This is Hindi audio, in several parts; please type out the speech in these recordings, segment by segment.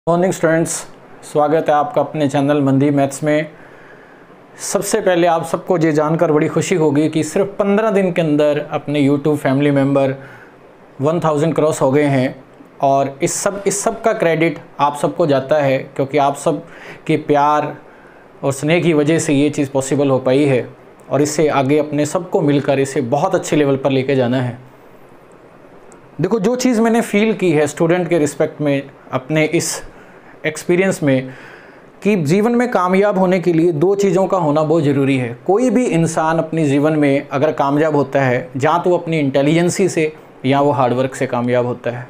मॉर्निंग स्टूडेंट्स, स्वागत है आपका अपने चैनल मंदी मैथ्स में। सबसे पहले आप सबको ये जानकर बड़ी खुशी होगी कि सिर्फ 15 दिन के अंदर अपने यूट्यूब फैमिली मेंबर 1000 क्रॉस हो गए हैं और इस सब का क्रेडिट आप सबको जाता है, क्योंकि आप सब के प्यार और स्नेह की वजह से ये चीज़ पॉसिबल हो पाई है और इससे आगे अपने सबको मिलकर इसे बहुत अच्छे लेवल पर लेके जाना है। देखो, जो चीज़ मैंने फील की है स्टूडेंट के रिस्पेक्ट में अपने इस एक्सपीरियंस में, कि जीवन में कामयाब होने के लिए दो चीज़ों का होना बहुत ज़रूरी है। कोई भी इंसान अपने जीवन में अगर कामयाब होता है, या तो वो अपनी इंटेलिजेंसी से या वो हार्डवर्क से कामयाब होता है।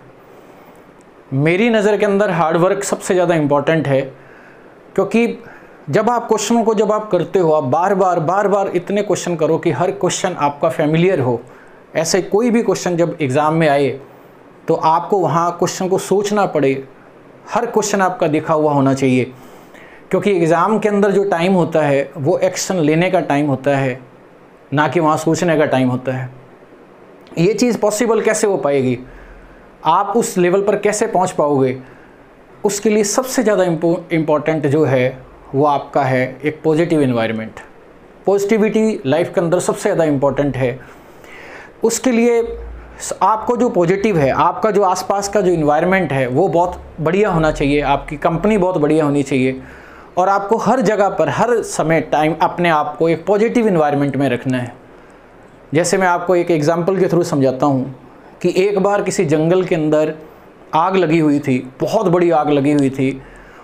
मेरी नज़र के अंदर हार्डवर्क सबसे ज़्यादा इम्पॉर्टेंट है, क्योंकि जब आप क्वेश्चनों को जब आप करते हो, आप बार बार इतने क्वेश्चन करो कि हर क्वेश्चन आपका फैमिलियर हो। ऐसे कोई भी क्वेश्चन जब एग्ज़ाम में आए तो आपको वहाँ क्वेश्चन को सोचना पड़े, हर क्वेश्चन आपका देखा हुआ होना चाहिए, क्योंकि एग्ज़ाम के अंदर जो टाइम होता है वो एक्शन लेने का टाइम होता है, ना कि वहाँ सोचने का टाइम होता है। ये चीज़ पॉसिबल कैसे हो पाएगी, आप उस लेवल पर कैसे पहुँच पाओगे, उसके लिए सबसे ज़्यादा इम्पोर्टेंट जो है वो आपका है एक पॉजिटिव एनवायरनमेंट। पॉजिटिविटी लाइफ के अंदर सबसे ज़्यादा इम्पोर्टेंट है। उसके लिए आपको जो पॉजिटिव है, आपका जो आसपास का जो इन्वायरमेंट है वो बहुत बढ़िया होना चाहिए, आपकी कंपनी बहुत बढ़िया होनी चाहिए और आपको हर जगह पर हर समय टाइम अपने आप को एक पॉजिटिव इन्वायरमेंट में रखना है। जैसे मैं आपको एक एग्जांपल के थ्रू समझाता हूँ कि एक बार किसी जंगल के अंदर आग लगी हुई थी, बहुत बड़ी आग लगी हुई थी।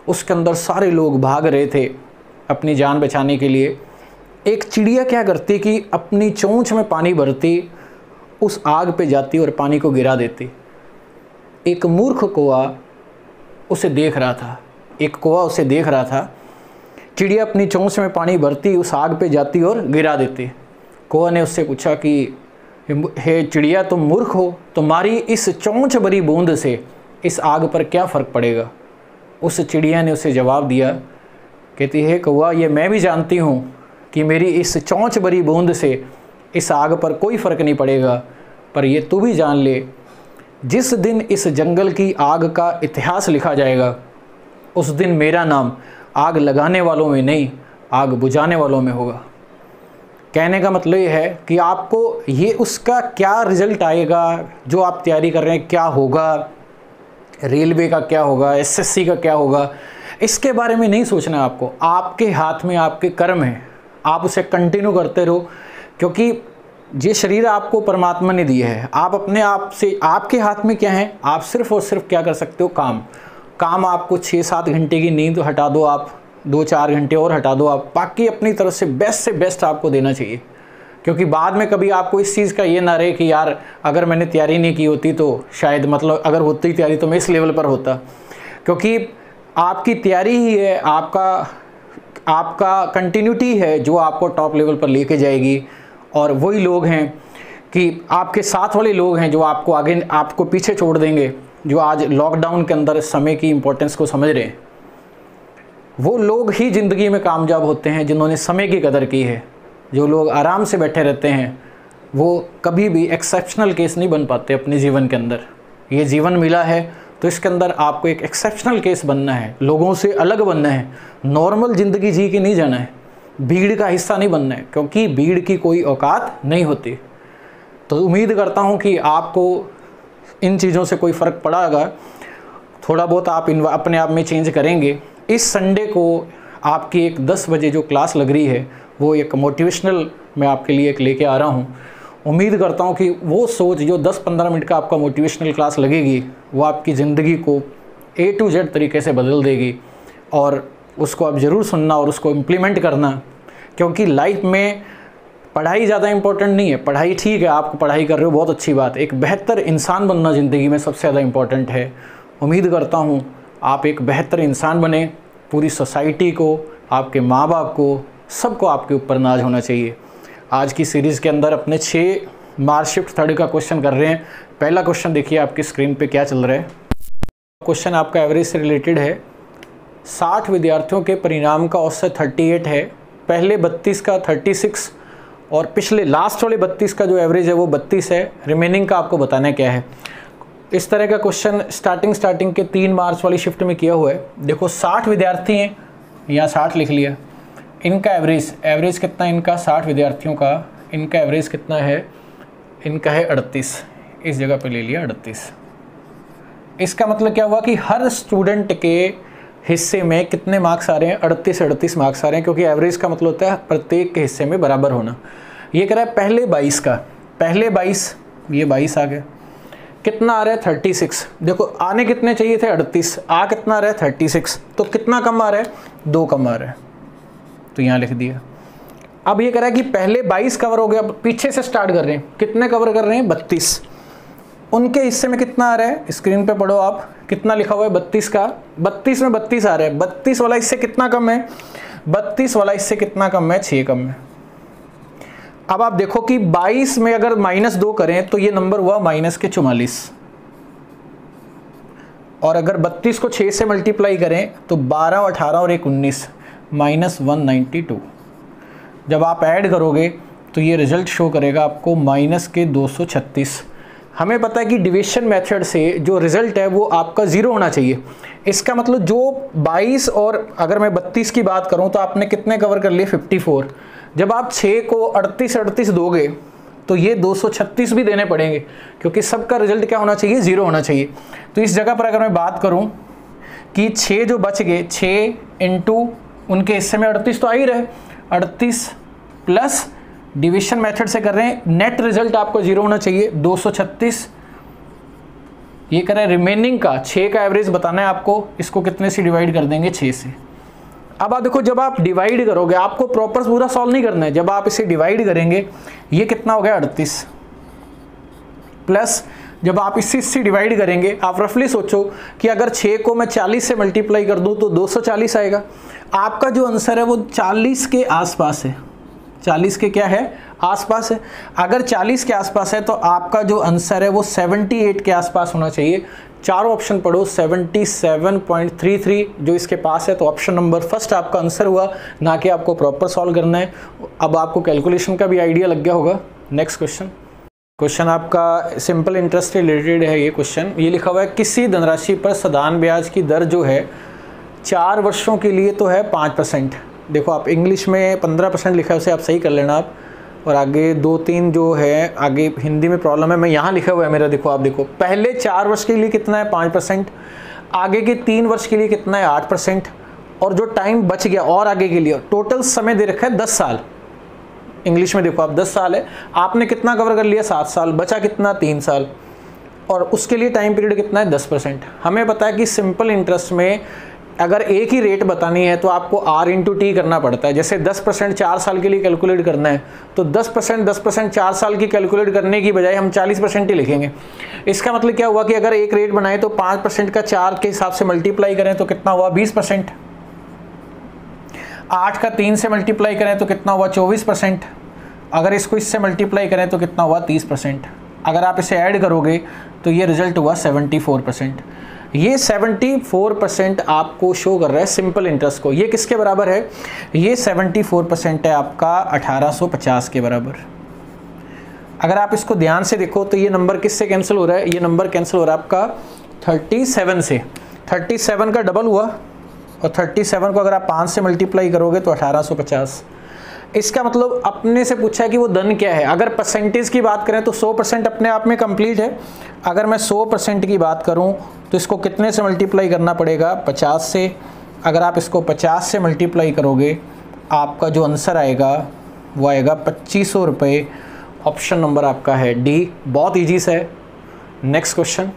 उसके अंदर सारे लोग भाग रहे थे अपनी जान बचाने के लिए। एक चिड़िया क्या करती कि अपनी चोंच में पानी भरती, उस आग पे जाती और पानी को गिरा देती। एक मूर्ख कौवा उसे देख रहा था, एक कौवा उसे देख रहा था। चिड़िया अपनी चोंच में पानी भरती, उस आग पे जाती और गिरा देती। कौवा ने उससे पूछा कि हे चिड़िया, तुम मूर्ख हो, तुम्हारी इस चोंच भरी बूंद से इस आग पर क्या फ़र्क पड़ेगा। उस चिड़िया ने उसे जवाब दिया, कहती है कौवा, ये मैं भी जानती हूँ कि मेरी इस चोंच भरी बूंद से इस आग पर कोई फ़र्क नहीं पड़ेगा, पर ये तू भी जान ले, जिस दिन इस जंगल की आग का इतिहास लिखा जाएगा उस दिन मेरा नाम आग लगाने वालों में नहीं, आग बुझाने वालों में होगा। कहने का मतलब ये है कि आपको ये उसका क्या रिज़ल्ट आएगा, जो आप तैयारी कर रहे हैं, क्या होगा, रेलवे का क्या होगा, एसएससी का क्या होगा, इसके बारे में नहीं सोचना। आपको आपके हाथ में आपके कर्म हैं, आप उसे कंटिन्यू करते रहो, क्योंकि ये शरीर आपको परमात्मा ने दिया है। आप अपने आप से, आपके हाथ में क्या है, आप सिर्फ और सिर्फ क्या कर सकते हो, काम आपको 6-7 घंटे की नींद हटा दो, आप 2-4 घंटे और हटा दो, आप बाकी अपनी तरफ से बेस्ट आपको देना चाहिए। क्योंकि बाद में कभी आपको इस चीज़ का ये ना रहे कि यार अगर मैंने तैयारी नहीं की होती तो शायद, मतलब अगर होती तैयारी तो मैं इस लेवल पर होता। क्योंकि आपकी तैयारी ही है, आपका कंटिन्यूटी है जो आपको टॉप लेवल पर लेके जाएगी। और वही लोग हैं कि आपके साथ वाले लोग हैं जो आपको आगे, आपको पीछे छोड़ देंगे, जो आज लॉकडाउन के अंदर समय की इम्पोर्टेंस को समझ रहे हैं। वो लोग ही ज़िंदगी में कामयाब होते हैं जिन्होंने समय की कदर की है। जो लोग आराम से बैठे रहते हैं वो कभी भी एक्सेप्शनल केस नहीं बन पाते अपने जीवन के अंदर। ये जीवन मिला है तो इसके अंदर आपको एक एक्सेप्शनल केस बनना है, लोगों से अलग बनना है, नॉर्मल ज़िंदगी जी के नहीं जाना है, भीड़ का हिस्सा नहीं बनना है, क्योंकि भीड़ की कोई औकात नहीं होती। तो उम्मीद करता हूँ कि आपको इन चीज़ों से कोई फ़र्क पड़ेगा, थोड़ा बहुत आप अपने आप में चेंज करेंगे। इस संडे को आपकी एक 10 बजे जो क्लास लग रही है वो एक मोटिवेशनल मैं आपके लिए एक लेके आ रहा हूँ। उम्मीद करता हूँ कि वो सोच जो 10-15 मिनट का आपका मोटिवेशनल क्लास लगेगी वो आपकी ज़िंदगी को A to Z तरीके से बदल देगी, और उसको आप ज़रूर सुनना और उसको इम्प्लीमेंट करना। क्योंकि लाइफ में पढ़ाई ज़्यादा इम्पोर्टेंट नहीं है, पढ़ाई ठीक है, आप पढ़ाई कर रहे हो, बहुत अच्छी बात। एक बेहतर इंसान बनना ज़िंदगी में सबसे ज़्यादा इम्पोर्टेंट है। उम्मीद करता हूँ आप एक बेहतर इंसान बने, पूरी सोसाइटी को, आपके माँ बाप को, सबको आपके ऊपर नाज होना चाहिए। आज की सीरीज़ के अंदर अपने 6 मार्च शिफ्ट 3 का क्वेश्चन कर रहे हैं। पहला क्वेश्चन देखिए आपकी स्क्रीन पे क्या चल रहा है। क्वेश्चन आपका एवरेज से रिलेटेड है। 60 विद्यार्थियों के परिणाम का औसत 38 है, पहले 32 का 36 और पिछले लास्ट वाले 32 का जो एवरेज है वो 32 है। रिमेनिंग का आपको बताना क्या है। इस तरह का क्वेश्चन स्टार्टिंग के 3 मार्च वाली शिफ्ट में किया हुआ है। देखो 60 विद्यार्थी हैं, यहाँ 60 लिख लिया। इनका एवरेज कितना है इनका, 60 विद्यार्थियों का इनका एवरेज कितना है, इनका है 38, इस जगह पे ले लिया 38। इसका मतलब क्या हुआ कि हर स्टूडेंट के हिस्से में कितने मार्क्स आ रहे हैं, 38 मार्क्स आ रहे हैं, क्योंकि एवरेज का मतलब होता है प्रत्येक के हिस्से में बराबर होना। ये कह रहा है पहले 22 का, पहले 22, ये 22 आ गया, कितना आ रहा है 36। देखो आने कितने चाहिए थे 38, आ कितना आ रहा है 36, तो कितना कम आ रहा है, 2 कम आ रहा है, तो यहाँ लिख दिया। अब ये कह रहा है कि पहले 22 कवर हो गया, पीछे से स्टार्ट कर रहे हैं, कितने कवर कर रहे हैं 32, उनके हिस्से में कितना आ रहा है, स्क्रीन पे पढ़ो आप, कितना लिखा हुआ है 32 का, 32 में 32 आ रहा है, 32 वाला इससे कितना कम है, 32 वाला इससे कितना कम है, 6 कम है। अब आप देखो कि 22 में अगर -2 करें तो ये नंबर हुआ -44, और अगर 32 को 6 से मल्टीप्लाई करें तो 12, 18 और 1 19, -192। जब आप ऐड करोगे तो ये रिजल्ट शो करेगा आपको -236। हमें पता है कि डिवीजन मेथड से जो रिजल्ट है वो आपका 0 होना चाहिए। इसका मतलब जो 22 और अगर मैं 32 की बात करूं तो आपने कितने कवर कर लिए 54। जब आप 6 को 38 दोगे तो ये 236 भी देने पड़ेंगे, क्योंकि सबका रिजल्ट क्या होना चाहिए, 0 होना चाहिए। तो इस जगह पर अगर मैं बात करूं कि 6 जो बच गए, 6 इंटू उनके हिस्से में 38 तो आ ही रहे, 38 प्लस डिवीजन मेथड से कर रहे हैं, नेट रिजल्ट आपको 0 होना चाहिए, 236। ये कर रहे हैं रिमेनिंग का 6 का एवरेज बताना है आपको, इसको कितने से डिवाइड कर देंगे, 6 से। अब आप देखो जब आप डिवाइड करोगे, आपको प्रॉपर पूरा सॉल्व नहीं करना है, जब आप इसे डिवाइड करेंगे ये कितना हो गया 38, प्लस जब आप इससे डिवाइड करेंगे, आप रफली सोचो कि अगर 6 को मैं 40 से मल्टीप्लाई कर दूं तो 240 आएगा। आपका जो आंसर है वो 40 के आसपास है, 40 के क्या है, आसपास है। अगर 40 के आसपास है तो आपका जो आंसर है वो 78 के आसपास होना चाहिए। चारों ऑप्शन पढ़ो, 77.33 जो इसके पास है, तो ऑप्शन नंबर फर्स्ट आपका आंसर हुआ, ना कि आपको प्रॉपर सॉल्व करना है। अब आपको कैलकुलेशन का भी आइडिया लग गया होगा। नेक्स्ट क्वेश्चन आपका सिंपल इंटरेस्ट से रिलेटेड है। ये क्वेश्चन ये लिखा हुआ है, किसी धनराशि पर साधारण ब्याज की दर जो है 4 वर्षों के लिए तो है 5%। देखो आप इंग्लिश में 15% लिखा है, उसे आप सही कर लेना आप, और आगे 2-3 जो है आगे हिंदी में प्रॉब्लम है, मैं यहाँ लिखा हुआ है मेरा, देखो आप देखो, पहले 4 वर्ष के लिए कितना है 5%, आगे के 3 वर्ष के लिए कितना है 8%, और जो टाइम बच गया और आगे के लिए टोटल समय दे रखा है 10 साल। इंग्लिश में देखो आप 10 साल है, आपने कितना कवर कर लिया 7 साल, बचा कितना 3 साल, और उसके लिए टाइम पीरियड कितना है 10%। हमें पता है कि सिंपल इंटरेस्ट में अगर एक ही रेट बतानी है तो आपको R इंटू टी करना पड़ता है। जैसे 10% 4 साल के लिए कैलकुलेट करना है तो 10% 4 साल की कैलकुलेट करने की बजाय हम 40% ही लिखेंगे। इसका मतलब क्या हुआ कि अगर एक रेट बनाए तो 5% का 4 के हिसाब से मल्टीप्लाई करें तो कितना हुआ 20%, 8 का 3 से मल्टीप्लाई करें तो कितना हुआ 24%, अगर इसको इससे मल्टीप्लाई करें तो कितना हुआ 30%, अगर आप इसे ऐड करोगे तो ये रिजल्ट हुआ 74%। ये 74% आपको शो कर रहा है सिंपल इंटरेस्ट को। ये किसके बराबर है, ये 74% है आपका 1850 के बराबर। अगर आप इसको ध्यान से देखो तो ये नंबर किससे कैंसिल हो रहा है, ये नंबर कैंसिल हो रहा है आपका 37 से, 37 का डबल हुआ, और 37 को अगर आप 5 से मल्टीप्लाई करोगे तो 1850। इसका मतलब अपने से पूछा है कि वो धन क्या है। अगर परसेंटेज की बात करें तो 100% अपने आप में कंप्लीट है। अगर मैं 100% की बात करूं तो इसको कितने से मल्टीप्लाई करना पड़ेगा 50 से। अगर आप इसको 50 से मल्टीप्लाई करोगे आपका जो आंसर आएगा वो आएगा 2500 रुपये। ऑप्शन नंबर आपका है डी। बहुत ईजी सा है। नेक्स्ट क्वेश्चन,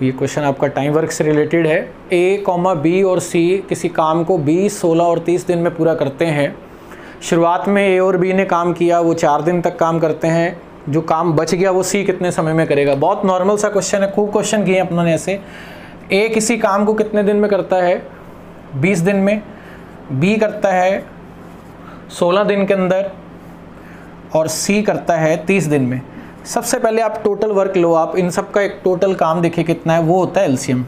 ये क्वेश्चन आपका टाइम वर्क से रिलेटेड है। ए, बी और सी किसी काम को 20, 16 और 30 दिन में पूरा करते हैं। शुरुआत में ए और बी ने काम किया, वो 4 दिन तक काम करते हैं। जो काम बच गया वो सी कितने समय में करेगा। बहुत नॉर्मल सा क्वेश्चन है, खूब क्वेश्चन किए अपनों ने ऐसे। ए किसी काम को कितने दिन में करता है 20 दिन में, बी करता है 16 दिन के अंदर, और सी करता है 30 दिन में। सबसे पहले आप टोटल वर्क लो, आप इन सब का एक टोटल काम देखिए कितना है, वो होता है एलसीएम।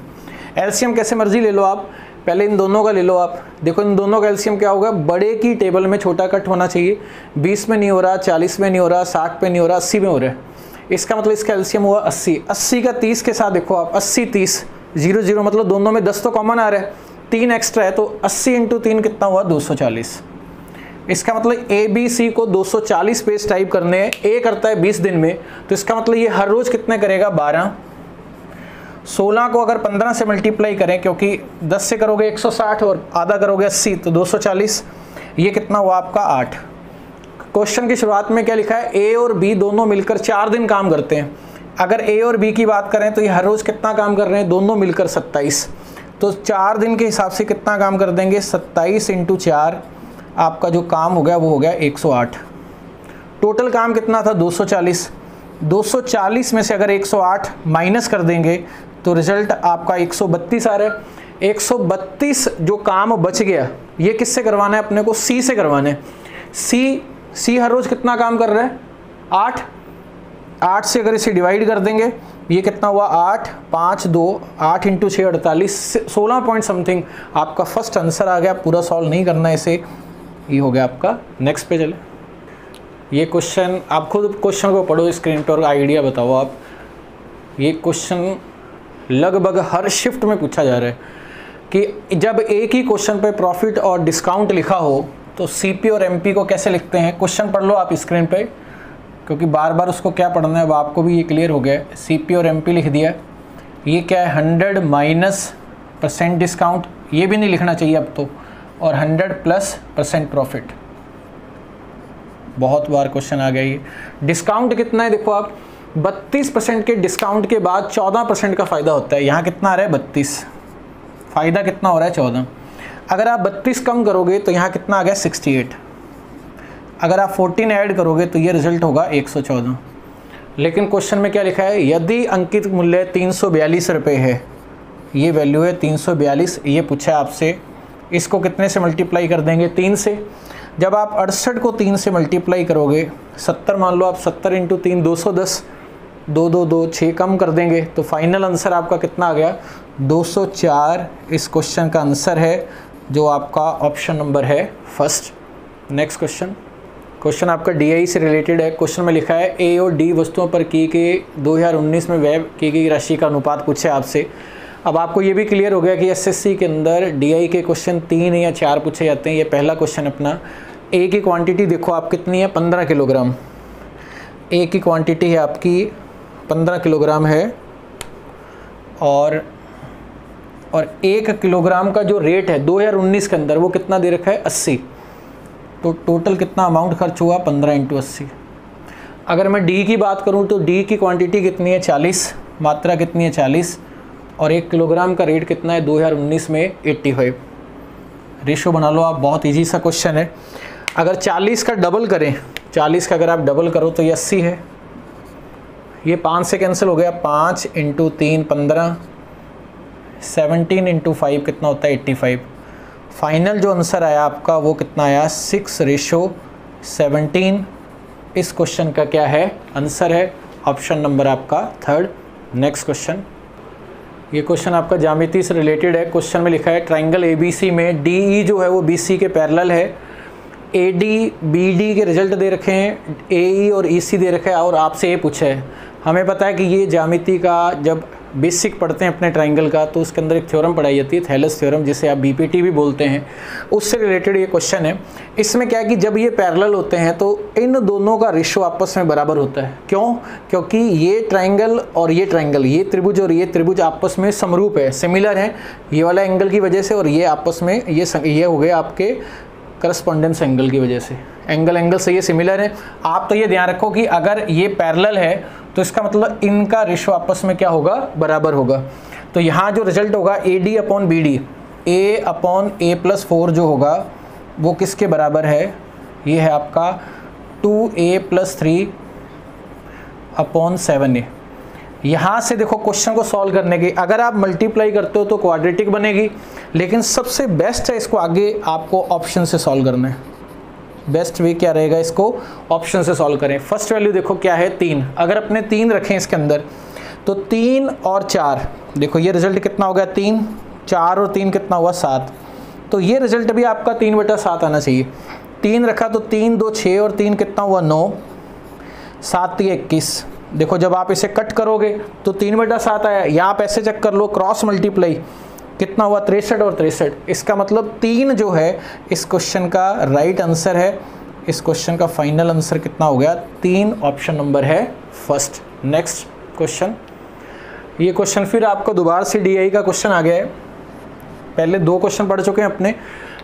एलसीएम कैसे मर्जी ले लो आप, पहले इन दोनों का ले लो आप। देखो इन दोनों का एलसीएम क्या होगा, बड़े की टेबल में छोटा कट होना चाहिए। 20 में नहीं हो रहा, 40 में नहीं हो रहा, 60 पे नहीं हो रहा, 80 में हो रहा है। इसका मतलब इसका एलसीएम हुआ 80। 80 का 30 के साथ देखो आप, 80 30 0 0, मतलब दोनों में 10 तो कॉमन आ रहा है, 3 एक्स्ट्रा है, तो 80 इंटू 3 कितना हुआ 240। इसका मतलब ए बी सी को 240 पेज टाइप करने हैं, ए करता है 20 दिन में, तो इसका मतलब ये हर रोज कितने करेगा 12। 16 को अगर 15 से मल्टीप्लाई करें, क्योंकि 10 से करोगे 160 और आधा करोगे 80, तो 240, ये कितना हुआ आपका 8। क्वेश्चन की शुरुआत में क्या लिखा है, ए और बी दोनों मिलकर 4 दिन काम करते हैं। अगर ए और बी की बात करें तो ये हर रोज कितना काम कर रहे हैं, दोनों मिलकर 27, तो 4 दिन के हिसाब से कितना काम कर देंगे, 27 इंटू 4, आपका जो काम हो गया वो हो गया 108। टोटल काम कितना था 240। 240 में से अगर 108 माइनस कर देंगे तो रिजल्ट आपका 132 आ रहा है। 132 जो काम बच गया ये किससे करवाना है अपने को, सी से करवाना है। सी हर रोज कितना काम कर रहा है 8। 8 से अगर इसे डिवाइड कर देंगे ये कितना हुआ 8 5 2 8 इंटू 6 48, 16 पॉइंट समथिंग आपका फर्स्ट आंसर आ गया। पूरा सॉल्व नहीं करना है इसे, ये हो गया आपका। नेक्स्ट पे चले। ये क्वेश्चन आप खुद क्वेश्चन को पढ़ो स्क्रीन पर और आइडिया बताओ आप। ये क्वेश्चन लगभग हर शिफ्ट में पूछा जा रहा है कि जब एक ही क्वेश्चन पे प्रॉफिट और डिस्काउंट लिखा हो तो सीपी और एमपी को कैसे लिखते हैं। क्वेश्चन पढ़ लो आप स्क्रीन पे, क्योंकि बार बार उसको क्या पढ़ना है वो आपको भी ये क्लियर हो गया है। सीपी और एमपी लिख दिया, ये क्या है 100 माइनस % डिस्काउंट, ये भी नहीं लिखना चाहिए अब तो, और 100+% प्रॉफिट। बहुत बार क्वेश्चन आ गया ये। डिस्काउंट कितना है देखो आप, 32% के डिस्काउंट के बाद 14% का फ़ायदा होता है। यहाँ कितना आ रहा है 32, फ़ायदा कितना हो रहा है 14। अगर आप 32 कम करोगे तो यहाँ कितना आ गया 68। अगर आप 14 ऐड करोगे तो ये रिजल्ट होगा 114। लेकिन क्वेश्चन में क्या लिखा है, यदि अंकित मूल्य 342 रुपये है, ये वैल्यू है 342, ये पूछा है आपसे, इसको कितने से मल्टीप्लाई कर देंगे 3 से। जब आप 68 को 3 से मल्टीप्लाई करोगे, 70 मान लो आप, 70 इंटू 3 210, 2 2 2 6 कम कर देंगे तो फाइनल आंसर आपका कितना आ गया 204। इस क्वेश्चन का आंसर है जो आपका ऑप्शन नंबर है फर्स्ट। नेक्स्ट क्वेश्चन आपका डीआई से रिलेटेड है। क्वेश्चन में लिखा है ए और डी वस्तुओं पर की गई 2019 में व्यय की गई राशि का अनुपात पूछे आपसे। अब आपको ये भी क्लियर हो गया कि एसएससी के अंदर डीआई के क्वेश्चन 3 या 4 पूछे जाते हैं। ये पहला क्वेश्चन अपना। ए की क्वांटिटी देखो आप कितनी है 15 किलोग्राम। ए की क्वांटिटी है आपकी 15 किलोग्राम है, और 1 किलोग्राम का जो रेट है 2019 के अंदर वो कितना दे रखा है 80। तो टोटल कितना अमाउंट खर्च हुआ 15 इंटू 80। अगर मैं डी की बात करूं तो डी की क्वांटिटी कितनी है 40, मात्रा कितनी है 40, और 1 किलोग्राम का रेट कितना है 2019 में 85। रेशो बना लो आप, बहुत ईजी सा क्वेश्चन है। अगर 40 का डबल करें, 40 का अगर आप डबल करो तो ये 80 है। ये 5 से कैंसिल हो गया, 5 इंटू 3 15, 17 इंटू 5 कितना होता है 85। फाइनल जो आंसर आया आपका वो कितना आया 6:17। इस क्वेश्चन का क्या है आंसर है ऑप्शन नंबर आपका 3rd। Next question. ये क्वेश्चन आपका ज्यामिति से रिलेटेड है। क्वेश्चन में लिखा है ट्राइंगल एबीसी में डीई जो है वो बीसी के पैरेलल है। एडी बीडी के रिजल्ट दे रखे हैं, एई और ईसी दे रखा है, और आपसे ये पूछा है। हमें पता है कि ये ज्यामिति का जब बेसिक पढ़ते हैं अपने ट्राइंगल का तो उसके अंदर एक थ्योरम पढ़ाई जाती है, थैलस थ्योरम, जिसे आप बीपीटी भी बोलते हैं। उससे रिलेटेड ये क्वेश्चन है। इसमें क्या है कि जब ये पैरेलल होते हैं तो इन दोनों का रेशो आपस में बराबर होता है। क्यों? क्योंकि ये ट्राइंगल और ये ट्राइंगल, ये त्रिभुज और ये त्रिभुज आपस में समरूप है, सिमिलर है, ये वाला एंगल की वजह से, और ये आपस में ये हो गए आपके करस्पॉन्डेंस एंगल की वजह से। एंगल से ये सिमिलर है। आप तो ये ध्यान रखो कि अगर ये पैरेलल है तो इसका मतलब इनका रेशो आपस में क्या होगा बराबर होगा। तो यहाँ जो रिजल्ट होगा AD upon BD, A upon A+4 जो होगा वो किसके बराबर है, ये है आपका 2A+3 अपॉन 7A। यहाँ से देखो क्वेश्चन को सॉल्व करने की अगर आप मल्टीप्लाई करते हो तो क्वाड्रेटिक बनेगी, लेकिन सबसे बेस्ट है इसको आगे आपको ऑप्शन से सॉल्व करना है। बेस्ट वे क्या रहेगा, इसको ऑप्शन से सॉल्व करें। फर्स्ट वैल्यू देखो क्या है 3, अगर अपने 3 रखें इसके अंदर तो 3 और 4, देखो ये रिजल्ट कितना हो गया 3, 4 और 3 कितना हुआ 7। तो ये रिजल्ट भी आपका 3/7 आना चाहिए। 3 रखा तो 3 2 6 और 3 कितना हुआ 9, 7 3 21, देखो जब आप इसे कट करोगे तो 3/7 आया, या आप ऐसे चेक कर लो क्रॉस मल्टीप्लाई कितना हुआ 63 और 63। इसका मतलब 3 जो है इस क्वेश्चन का राइट आंसर है। इस क्वेश्चन का फाइनल आंसर कितना हो गया 3, ऑप्शन नंबर है फर्स्ट। नेक्स्ट क्वेश्चन, ये क्वेश्चन फिर आपको दोबारा से DI का क्वेश्चन आ गया है। पहले 2 क्वेश्चन पढ़ चुके हैं अपने।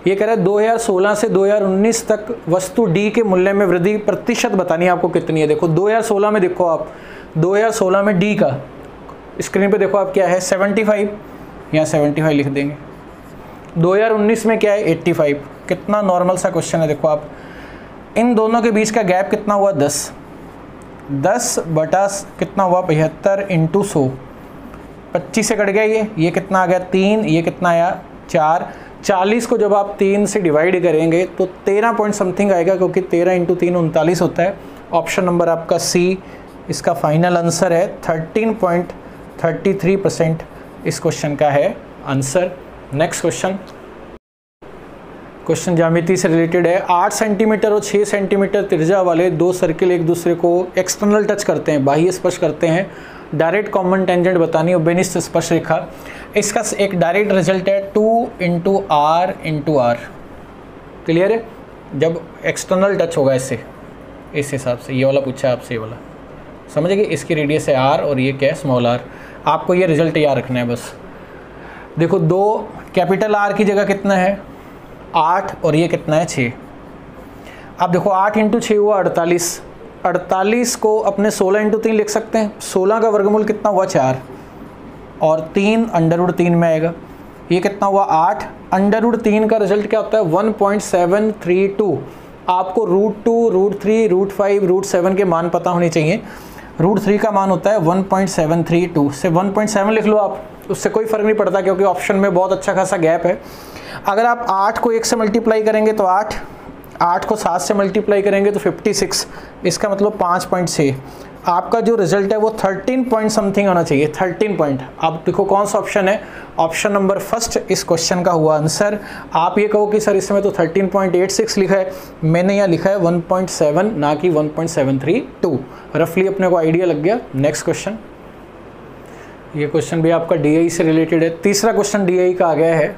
ये कह रहा है 2016 से 2019 तक वस्तु D के मूल्य में वृद्धि प्रतिशत बतानी है आपको कितनी है। देखो 2016 में, देखो आप 2016 में D का स्क्रीन पे देखो आप क्या है 75, यहाँ 75 लिख देंगे। 2019 में क्या है 85। कितना नॉर्मल सा क्वेश्चन है। देखो आप इन दोनों के बीच का गैप कितना हुआ 10 बटा कितना हुआ 75 इंटू 100, 25 से कट गया ये कितना आ गया 3, ये कितना आया 4। 40 को जब आप 3 से डिवाइड करेंगे तो 13 पॉइंट समथिंग आएगा, क्योंकि 13 इंटू 3 39 होता है। ऑप्शन नंबर आपका C इसका फाइनल आंसर है। 13.33% इस क्वेश्चन का है आंसर। नेक्स्ट क्वेश्चन, क्वेश्चन ज्यामिति से रिलेटेड है। 8 सेंटीमीटर और 6 सेंटीमीटर त्रिज्या वाले 2 सर्किल एक दूसरे को एक्सटर्नल टच करते हैं, बाह्य स्पर्श करते हैं। डायरेक्ट कॉमन टेंजेंट बतानी, बेनिष्ठ स्पर्श रेखा। इसका एक डायरेक्ट रिजल्ट है 2 into R into R. Clear है, जब एक्सटर्नल टच होगा इससे, इस हिसाब से ये वाला पूछा है आपसे, ये वाला समझिए। इसकी रेडियस है r और ये क्या है स्मॉल r। आपको ये रिजल्ट याद रखना है बस। देखो 2 कैपिटल R की जगह कितना है 8 और ये कितना है 6। अब देखो 8 इंटू 6 हुआ 48। 48 को अपने 16 इंटू 3 लिख सकते हैं। 16 का वर्गमूल कितना हुआ 4 और 3 √3 में आएगा। ये कितना हुआ 8। √3 का रिजल्ट क्या होता है 1.732। आपको √2, √3, √5, √7 के मान पता होने चाहिए। √3 का मान होता है 1.732 से 1.7 लिख लो आप, उससे कोई फ़र्क नहीं पड़ता, क्योंकि ऑप्शन में बहुत अच्छा खासा गैप है। अगर आप 8 को 1 से मल्टीप्लाई करेंगे तो 8 को 7 से मल्टीप्लाई करेंगे तो 56, इसका मतलब 5.6। आपका जो रिजल्ट है वो 13 पॉइंट समथिंग होना चाहिए, 13 पॉइंट। आप देखो कौन सा ऑप्शन है, ऑप्शन नंबर फर्स्ट इस क्वेश्चन का हुआ आंसर। आप ये कहो कि सर इसमें तो 13.86 लिखा है, मैंने यहाँ लिखा है 1.7 ना कि 1.732। रफली अपने को आइडिया लग गया। नेक्स्ट क्वेश्चन, ये क्वेश्चन भी आपका DI से रिलेटेड है। तीसरा क्वेश्चन DI का आ गया है।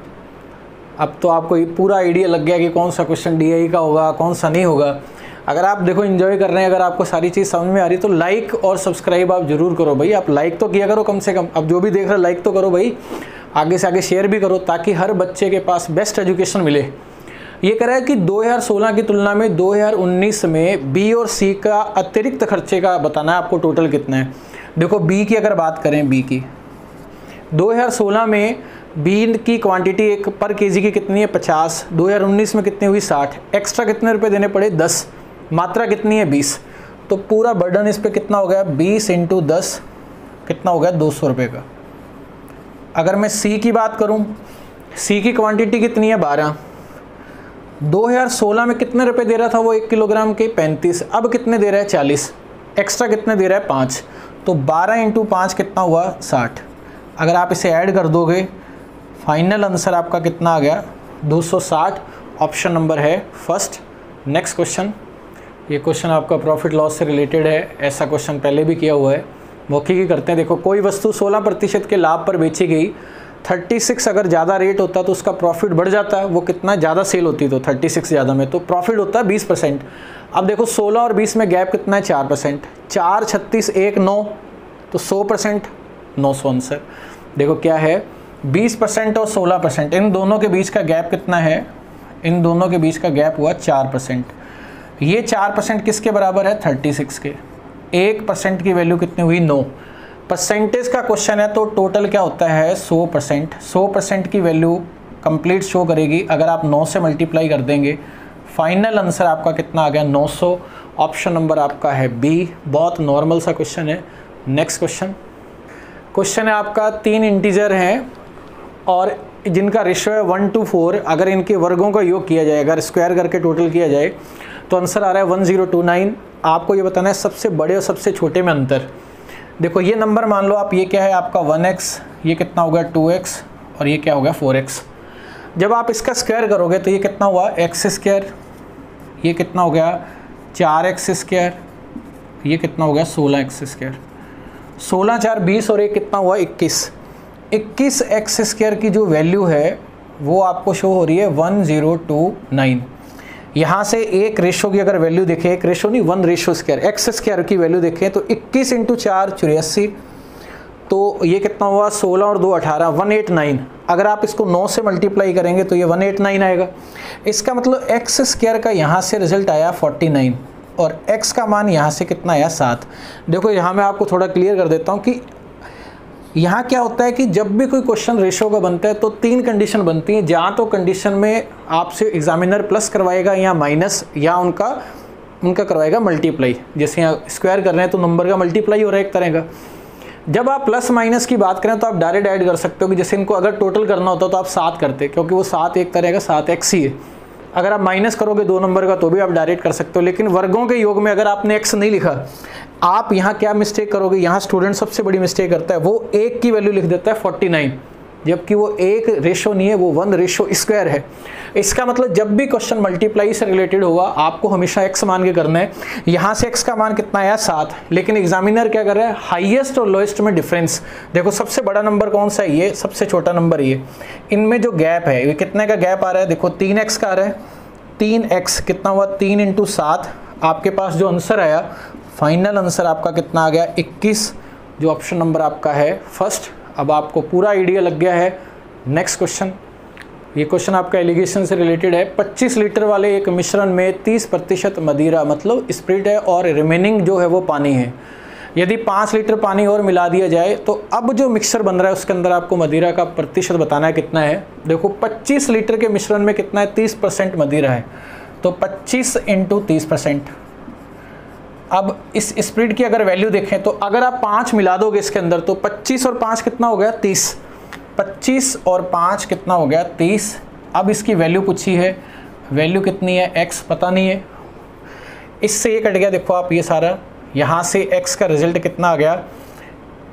अब तो आपको ये पूरा आइडिया लग गया कि कौन सा क्वेश्चन DI का होगा, कौन सा नहीं होगा। अगर आप देखो एंजॉय कर रहे हैं, अगर आपको सारी चीज़ समझ में आ रही है तो लाइक और सब्सक्राइब आप जरूर करो भाई। आप लाइक तो किया करो कम से कम, अब जो भी देख रहे हैं लाइक तो करो भाई, आगे से आगे शेयर भी करो ताकि हर बच्चे के पास बेस्ट एजुकेशन मिले। ये कह रहा है कि 2016 की तुलना में 2019 में B और C का अतिरिक्त खर्चे का बताना है आपको, टोटल कितना है। देखो B की अगर बात करें, B की 2016 में B की क्वांटिटी एक पर केजी की कितनी है 50, 2019 में कितनी हुई 60। एक्स्ट्रा कितने रुपए देने पड़े 10, मात्रा कितनी है 20। तो पूरा बर्डन इस पे कितना हो गया 20 इंटू 10 कितना हो गया 200 रुपये का। अगर मैं C की बात करूं, C की क्वांटिटी कितनी है 12। 2016 में कितने रुपए दे रहा था वो 1 किलोग्राम के 35, अब कितने दे रहा है 40। एक्स्ट्रा कितने दे रहा है 5, तो 12 इंटू 5 कितना हुआ 60। अगर आप इसे ऐड कर दोगे फाइनल आंसर आपका कितना आ गया 260। ऑप्शन नंबर है फर्स्ट। नेक्स्ट क्वेश्चन, ये क्वेश्चन आपका प्रॉफिट लॉस से रिलेटेड है। ऐसा क्वेश्चन पहले भी किया हुआ है, मौखिक ही करते हैं। देखो कोई वस्तु 16% के लाभ पर बेची गई, 36 अगर ज़्यादा रेट होता तो उसका प्रॉफिट बढ़ जाता है। वो कितना ज़्यादा सेल होती तो 36 ज़्यादा में तो प्रॉफिट होता है 20%। अब देखो 16 और 20 में गैप कितना है 4%। 4, 36, 1, 9 तो 100%, 900 आंसर। देखो क्या है 20% और 16%, इन दोनों के बीच का गैप कितना है, इन दोनों के बीच का गैप हुआ 4%। ये 4% किसके बराबर है 36 के। 1% की वैल्यू कितनी हुई 9। परसेंटेज का क्वेश्चन है तो टोटल क्या होता है 100%। 100% की वैल्यू कंप्लीट शो करेगी अगर आप 9 से मल्टीप्लाई कर देंगे। फाइनल आंसर आपका कितना आ गया 900। ऑप्शन नंबर आपका है बी। बहुत नॉर्मल सा क्वेश्चन है। नेक्स्ट क्वेश्चन है आपका 3 इंटीजर हैं और जिनका रेशियो है 1 to 4। अगर इनके वर्गों का योग किया जाए, अगर स्क्वायर करके टोटल किया जाए तो आंसर आ रहा है 1029। आपको ये बताना है सबसे बड़े और सबसे छोटे में अंतर। देखो ये नंबर मान लो आप, ये क्या है आपका 1x, ये कितना हो गया 2x और ये क्या हो गया 4x। जब आप इसका स्क्वायर करोगे तो ये कितना हुआ x², ये कितना हो गया 4x², ये कितना हो गया 16x², 16 4 20 और ये कितना हुआ 21। 21x² की जो वैल्यू है वो आपको शो हो रही है 1029। यहाँ से एक रेशो की अगर वैल्यू देखें, एक रेशो नहीं 1/², x² की वैल्यू देखें तो 21 × 4 84, तो ये कितना हुआ 16 और 2 18, 189। अगर आप इसको 9 से मल्टीप्लाई करेंगे तो ये 189 आएगा। इसका मतलब x² का यहाँ से रिजल्ट आया 49 और x का मान यहाँ से कितना आया 7। देखो यहाँ मैं आपको थोड़ा क्लियर कर देता हूँ कि यहाँ क्या होता है कि जब भी कोई क्वेश्चन रेशो का बनता है तो 3 कंडीशन बनती हैं। जहाँ तो कंडीशन में आपसे एग्जामिनर प्लस करवाएगा या माइनस, या उनका करवाएगा मल्टीप्लाई। जैसे यहाँ स्क्वायर कर रहे हैं तो नंबर का मल्टीप्लाई हो रहा है एक तरह का। जब आप प्लस माइनस की बात करें तो आप डायरेक्ट ऐड कर सकते हो कि जैसे इनको अगर टोटल करना होता तो आप 7 करते, क्योंकि वो 7 एक तरह का 7x ही है। अगर आप माइनस करोगे 2 नंबर का तो भी आप डायरेक्ट कर सकते हो। लेकिन वर्गों के योग में अगर आपने x नहीं लिखा, आप यहाँ क्या मिस्टेक करोगे, यहाँ स्टूडेंट सबसे बड़ी मिस्टेक करता है, वो 1 की वैल्यू लिख देता है 49, जबकि वो 1 रेशो नहीं है, वो 1/² है। इसका मतलब जब भी क्वेश्चन मल्टीप्लाई से रिलेटेड होगा आपको हमेशा x मान के करना है। यहाँ से x का मान कितना आया 7, लेकिन एग्जामिनर क्या कर रहा है, हाईएस्ट और लोएस्ट में डिफरेंस। देखो सबसे बड़ा नंबर कौन सा है, ये सबसे छोटा नंबर ये, इनमें जो गैप है ये कितने का गैप आ रहा है, देखो 3x का आ रहा है। 3x कितना हुआ 3 × 7, आपके पास जो आंसर आया, फाइनल आंसर आपका कितना आ गया 21, जो ऑप्शन नंबर आपका है फर्स्ट। अब आपको पूरा आइडिया लग गया है। नेक्स्ट क्वेश्चन, ये क्वेश्चन आपका एलिगेशन से रिलेटेड है। 25 लीटर वाले एक मिश्रण में 30% मदिरा मतलब स्प्रिट है और रिमेनिंग जो है वो पानी है। यदि 5 लीटर पानी और मिला दिया जाए तो अब जो मिक्सचर बन रहा है उसके अंदर आपको मदिरा का प्रतिशत बताना है कितना है। देखो 25 लीटर के मिश्रण में कितना है, 30% मदिरा है, तो 25 × 30%। अब इस स्प्रिट की अगर वैल्यू देखें तो अगर आप 5 मिला दोगे इसके अंदर तो 25 और 5 कितना हो गया 30, 25 और 5 कितना हो गया 30। अब इसकी वैल्यू पूछी है, वैल्यू कितनी है x पता नहीं है, इससे ये कट गया। देखो आप ये सारा, यहाँ से x का रिजल्ट कितना आ गया,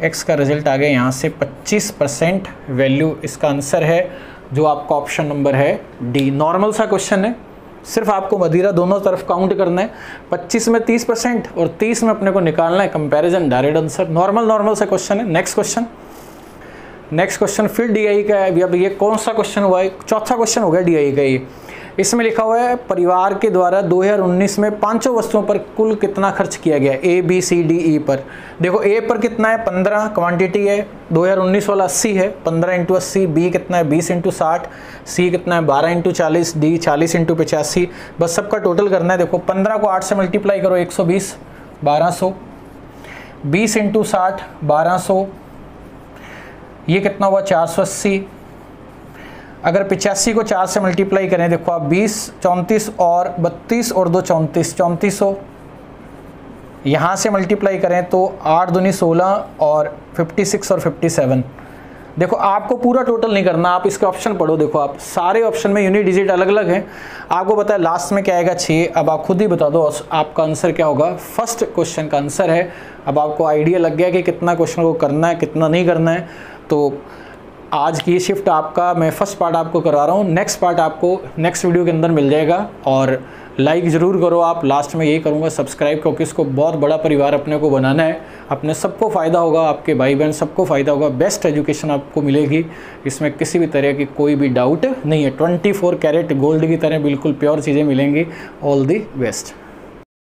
x का रिजल्ट आ गया यहाँ से 25% वैल्यू इसका आंसर है, जो आपका ऑप्शन नंबर है डी। नॉर्मल सा क्वेश्चन है, सिर्फ आपको मदिरा दोनों तरफ काउंट करना है। 25 में 30% और 30 में अपने को निकालना है, कंपैरिजन डायरेक्ट आंसर। नॉर्मल सा क्वेश्चन है। नेक्स्ट क्वेश्चन फिर डीआई का है। अब ये कौन सा क्वेश्चन हुआ है, चौथा क्वेश्चन हो गया डीआई का ये। इसमें लिखा हुआ है परिवार के द्वारा 2019 में 5 वस्तुओं पर कुल कितना खर्च किया गया, A B C D E पर। देखो ए पर कितना है 15 क्वांटिटी है, 2019 वाला 80 है, 15 × 80। बी कितना है 20 × 60, सी कितना है 12 × 40, डी 40 × 85। बस सबका टोटल करना है। देखो 15 को 8 से मल्टीप्लाई करो 120, 1200, 20 × 60 1200, ये कितना हुआ 480। अगर 85 को 4 से मल्टीप्लाई करें, देखो आप 20 34 और 32 और 2 34, 3400। यहाँ से मल्टीप्लाई करें तो 8 दूनी 16 और 56 और 57। देखो आपको पूरा टोटल नहीं करना, आप इसके ऑप्शन पढ़ो। देखो आप सारे ऑप्शन में यूनिट डिजिट अलग अलग हैं, आपको पता है लास्ट में क्या आएगा 6। अब आप खुद ही बता दो आपका आंसर क्या होगा। फर्स्ट क्वेश्चन का आंसर है। अब आपको आइडिया लग गया कि कितना क्वेश्चन को करना है कितना नहीं करना है। तो आज की शिफ्ट आपका मैं फर्स्ट पार्ट आपको करवा रहा हूँ, नेक्स्ट पार्ट आपको नेक्स्ट वीडियो के अंदर मिल जाएगा। और लाइक ज़रूर करो आप, लास्ट में यही करूँगा सब्सक्राइब, क्योंकि इसको बहुत बड़ा परिवार अपने को बनाना है। अपने सबको फ़ायदा होगा, आपके भाई बहन सबको फ़ायदा होगा, बेस्ट एजुकेशन आपको मिलेगी, इसमें किसी भी तरह की कोई भी डाउट नहीं है। 24 कैरेट गोल्ड की तरह बिल्कुल प्योर चीज़ें मिलेंगी। All the best.